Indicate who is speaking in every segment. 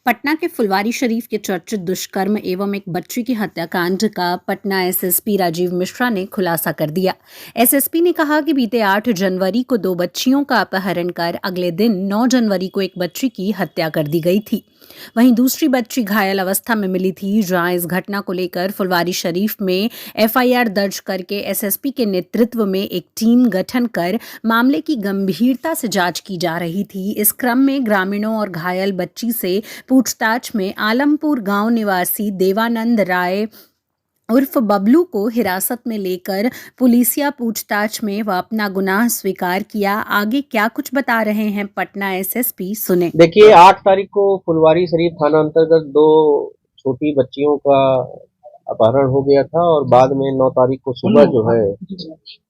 Speaker 1: पटना के फुलवारी शरीफ के चर्चित दुष्कर्म एवं एक बच्ची की हत्याकांड का पटना एसएसपी राजीव मिश्रा ने खुलासा कर दिया। एसएसपी ने कहा कि बीते 8 जनवरी को 2 बच्चियों का अपहरण कर अगले दिन 9 जनवरी को एक बच्ची की हत्या कर दी गई थी। वहीं दूसरी बच्ची घायल अवस्था में मिली थी। जहां इस घटना को लेकर फुलवारी शरीफ में एफआईआर दर्ज करके एसएसपी के नेतृत्व में एक टीम गठन कर मामले की गंभीरता से जांच की जा रही थी। इस क्रम में ग्रामीणों और घायल बच्ची से पूछताछ में आलमपुर गांव निवासी देवानंद राय उर्फ बबलू को हिरासत में लेकर पुलिसिया पूछताछ में वह अपना गुनाह स्वीकार किया। आगे क्या कुछ बता रहे हैं पटना एसएसपी, सुने।
Speaker 2: देखिए, 8 तारीख को फुलवारी शरीफ थाना अंतर्गत 2 छोटी बच्चियों का अपहरण हो गया था और बाद में 9 तारीख को सुबह जो है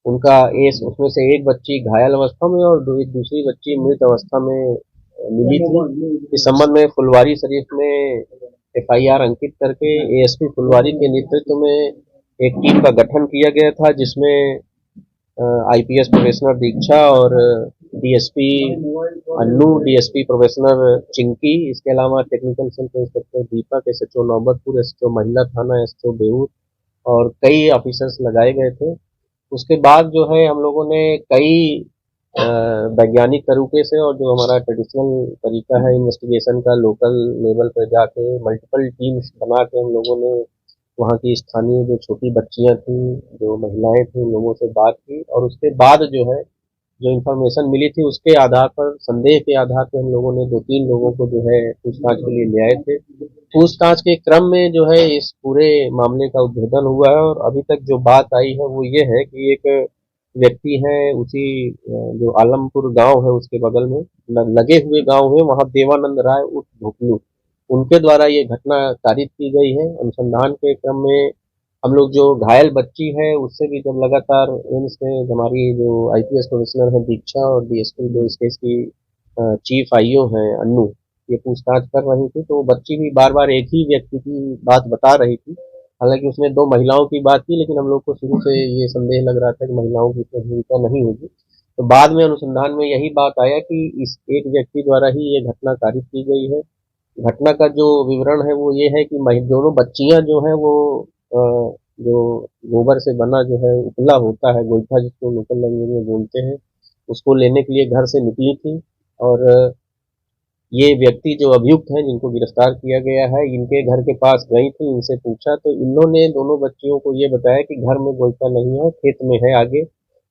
Speaker 2: उनका उसमें से एक बच्ची घायल अवस्था में और दूसरी बच्ची मृत अवस्था में मिली थी। इस संबंध में फुलवारी शरीफ में एफआईआर अंकित करके एएसपी फुलवारी के नेतृत्व में एक टीम का गठन किया गया था, जिसमें आईपीएस प्रोफेसर दीक्षा और DSP Annu, DSP professor Chinki, इसके अलावा टेक्निकल सेल के इंस्पेक्टर दीपक, एसएचओ नौबतपुर, एसएचओ महिला थाना, एसएचओ बेऊर और कई ऑफिसर्स लगाए गए थे। उसके बाद जो है हम लोगों ने कई वैज्ञानिक तरीके से और जो हमारा ट्रेडिशनल तरीका है इन्वेस्टिगेशन का, लोकल लेवल पर जाके मल्टीपल टीम्स बना के हम लोगों ने वहाँ की स्थानीय जो छोटी बच्चियां थी, जो महिलाएं थी, उन लोगों से बात की और उसके बाद जो है जो इन्फॉर्मेशन मिली थी उसके आधार पर, संदेह के आधार पर हम लोगों ने 2-3 लोगों को जो है पूछताछ के लिए ले आए थे। पूछताछ के क्रम में जो है इस पूरे मामले का उद्भेदन हुआ है और अभी तक जो बात आई है वो ये है कि एक व्यक्ति है उसी जो आलमपुर गांव है उसके बगल में लगे हुए गांव है, वहां देवानंद राय उर्फ भोकलू, उनके द्वारा ये घटना कारित की गई है। अनुसंधान के क्रम में हम लोग जो घायल बच्ची है उससे भी जब लगातार एम्स में हमारी जो आईपीएस प्रोफेसर है दीक्षा और डीएसपी जो इस केस की चीफ आईओ हैं अन्नू, ये पूछताछ कर रही थी, तो वो बच्ची भी बार बार एक ही व्यक्ति की बात बता रही थी। हालांकि उसने 2 महिलाओं की बात की, लेकिन हम लोग को शुरू से ये संदेह लग रहा था कि महिलाओं की इसमें भूमिका नहीं होगी। तो बाद में अनुसंधान में यही बात आया कि इस एक व्यक्ति द्वारा ही ये घटना कारित की गई है। घटना का जो विवरण है वो ये है कि दोनों बच्चियां जो है वो जो गोबर से बना जो है उपला होता है, गोईठा जिसको लोकल लैंग्वेज में बोलते हैं, उसको लेने के लिए घर से निकली थी और ये व्यक्ति जो अभियुक्त हैं जिनको गिरफ्तार किया गया है, इनके घर के पास गई थी, इनसे पूछा तो इन्होंने दोनों बच्चियों को ये बताया कि घर में गोईठा नहीं है, खेत में है आगे।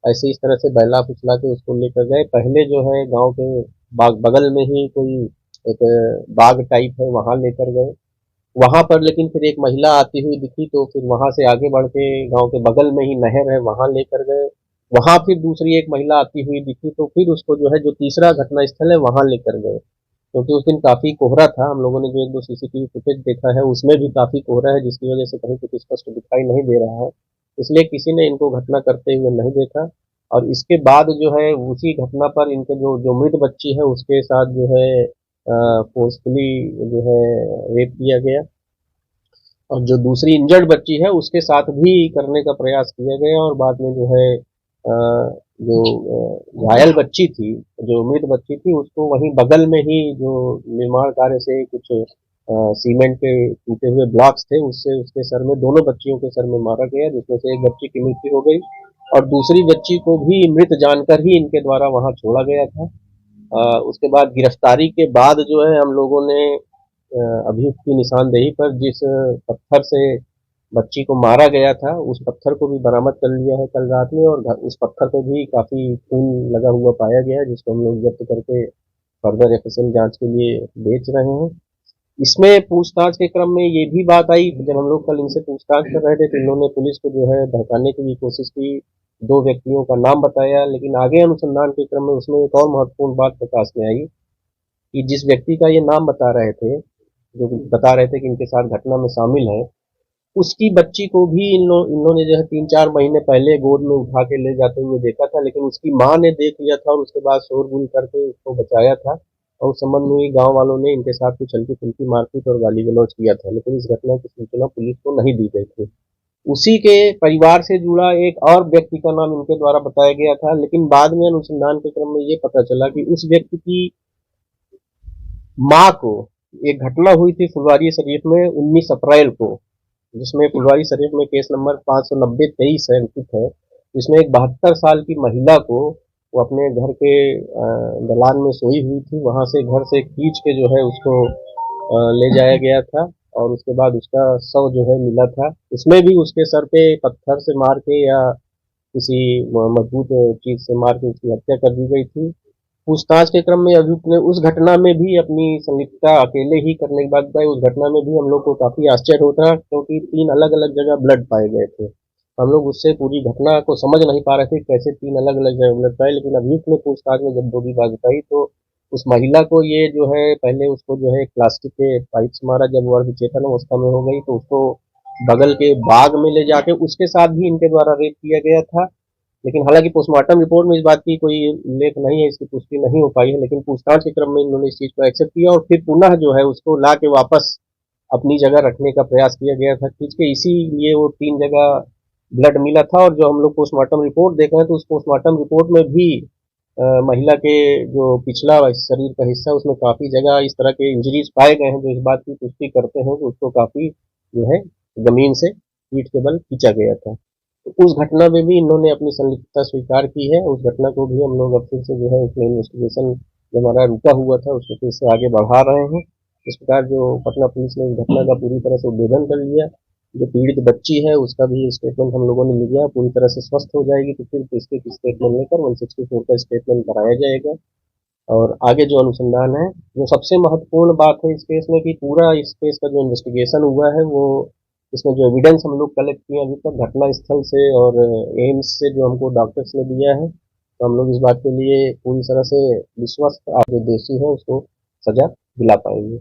Speaker 2: ऐसे इस तरह से बहला फुसला के उसको लेकर गए। पहले जो है गांव के बगल में ही कोई एक बाग टाइप है, वहां लेकर गए। वहां पर लेकिन फिर एक महिला आती हुई दिखी, तो फिर वहां से आगे बढ़ के गांव के बगल में ही नहर है, वहां लेकर गए। वहां फिर दूसरी एक महिला आती हुई दिखी, तो फिर उसको जो है जो तीसरा घटना स्थल है वहां लेकर गए। क्योंकि उस दिन काफी कोहरा था, हम लोगों ने जो 1-2 सीसीटीवी फुटेज देखा है उसमें भी काफी कोहरा है, जिसकी वजह से कहीं कुछ स्पष्ट दिखाई नहीं दे रहा है, इसलिए किसी ने इनको घटना करते हुए नहीं देखा। और इसके बाद जो है उसी घटना पर इनके जो जो मृत बच्ची है उसके साथ जो है फोर्सफुली जो है रेप किया गया और जो दूसरी इंजर्ड बच्ची है उसके साथ भी करने का प्रयास किया गया और बाद में जो है जो घायल बच्ची थी, जो मृत बच्ची थी, उसको वहीं बगल में ही जो निर्माण कार्य से कुछ सीमेंट के टूटे हुए ब्लॉक्स थे, उससे उसके सर में, दोनों बच्चियों के सर में मारा गया, जिसमें से एक बच्ची की मृत्यु हो गई और दूसरी बच्ची को भी मृत जानकर ही इनके द्वारा वहां छोड़ा गया था। उसके बाद गिरफ्तारी के बाद जो है हम लोगों ने अभियुक्त की निशानदेही पर जिस पत्थर से बच्ची को मारा गया था उस पत्थर को भी बरामद कर लिया है कल रात में और उस पत्थर पे भी काफी खून लगा हुआ पाया गया है, जिसको हम लोग जब्त करके फर्दर एफएसएल जांच के लिए बेच रहे हैं। इसमें पूछताछ के क्रम में ये भी बात आई, जब हम लोग कल इनसे पूछताछ कर रहे थे तो इन्होंने पुलिस को जो है बहकाने की भी कोशिश की, 2 व्यक्तियों का नाम बताया, लेकिन आगे अनुसंधान के क्रम में उसमें एक और महत्वपूर्ण बात प्रकाश में आई कि जिस व्यक्ति का ये नाम बता रहे थे, जो बता रहे थे कि इनके साथ घटना में शामिल है, उसकी बच्ची को भी इन्होंने जो है 3-4 महीने पहले गोद में उठा के ले जाते हुए देखा था, लेकिन उसकी माँ ने देख लिया था और उसके बाद शोरगुल करके उसको बचाया था और उस संबंध में गांव वालों ने इनके साथ कुछ हल्की फुल्की मारपीट और गाली गलौज किया था, लेकिन इस घटना की सूचना पुलिस को नहीं दी गई थी। उसी के परिवार से जुड़ा एक और व्यक्ति का नाम इनके द्वारा बताया गया था, लेकिन बाद में अनुसंधान के क्रम में ये पता चला कि उस व्यक्ति की माँ को एक घटना हुई थी फुलवारी शरीफ में 19 अप्रैल को, जिसमें फुलवारी शरीफ में केस नंबर 590-23 है अंकित है, जिसमें एक 72 साल की महिला को वो अपने घर के दलान में सोई हुई थी, वहां से घर से खींच के जो है उसको ले जाया गया था और उसके बाद उसका शव जो है मिला था। इसमें भी उसके सर पे पत्थर से मार के या किसी मजबूत चीज से मार के उसकी हत्या कर दी गई थी। पूछताछ के क्रम में अभियुक्त ने उस घटना में भी अपनी संलिप्तता अकेले ही करने की बात बताई। उस घटना में भी हम लोग को काफी आश्चर्य होता क्योंकि 3 अलग-अलग जगह ब्लड पाए गए थे। हम लोग उससे पूरी घटना को समझ नहीं पा रहे थे कैसे 3 अलग-अलग जगह ब्लड पाए, लेकिन अभियुक्त ने पूछताछ में जब पूरी बात बताई तो उस महिला को ये जो है पहले उसको जो है प्लास्टिक के पाइप से मारा, जब वो अर्धचेतन अवस्था में हो गई तो उसको बगल के बाग में ले जाके उसके साथ भी इनके द्वारा रेप किया गया था। लेकिन हालांकि पोस्टमार्टम रिपोर्ट में इस बात की कोई उल्लेख नहीं है, इसकी पुष्टि नहीं हो पाई है, लेकिन पूछताछ के क्रम में इन्होंने इस चीज को एक्सेप्ट किया और फिर पुनः जो है उसको ला के वापस अपनी जगह रखने का प्रयास किया गया था खींच के, इसीलिए वो 3 जगह ब्लड मिला था। और जो हम लोग पोस्टमार्टम रिपोर्ट देख रहे हैं तो उस पोस्टमार्टम रिपोर्ट में भी महिला के जो पिछला शरीर का हिस्सा उसमें काफी जगह इस तरह के इंजरीज पाए गए हैं, जो इस बात की पुष्टि करते हैं कि उसको काफी जो है जमीन से पीठ के बल खींचा गया था। तो उस घटना में भी इन्होंने अपनी संलिप्तता स्वीकार की है। उस घटना को भी हम लोग अब फिर से जो है उसमें इन्वेस्टिगेशन जो हमारा रुका हुआ था उसको फिर से आगे बढ़ा रहे हैं। इस प्रकार जो पटना पुलिस ने इस घटना का पूरी तरह से उद्भेदन कर लिया। जो पीड़ित बच्ची है उसका भी स्टेटमेंट हम लोगों ने लिया, पूरी तरह से स्वस्थ हो जाएगी तो फिर डिस्ट्रिक्ट स्टेटमेंट लेकर 164 का स्टेटमेंट कराया जाएगा। और आगे जो अनुसंधान है, जो सबसे महत्वपूर्ण बात है इस केस में कि पूरा इस केस का जो इन्वेस्टिगेशन हुआ है वो इसमें जो एविडेंस हम लोग कलेक्ट किए अभी तक घटना स्थल से और एम्स से जो हमको डॉक्टर्स ने दिया है, तो हम लोग इस बात के लिए पूरी तरह से विश्वस्त जो दोषी है उसको सजा दिला पाएंगे।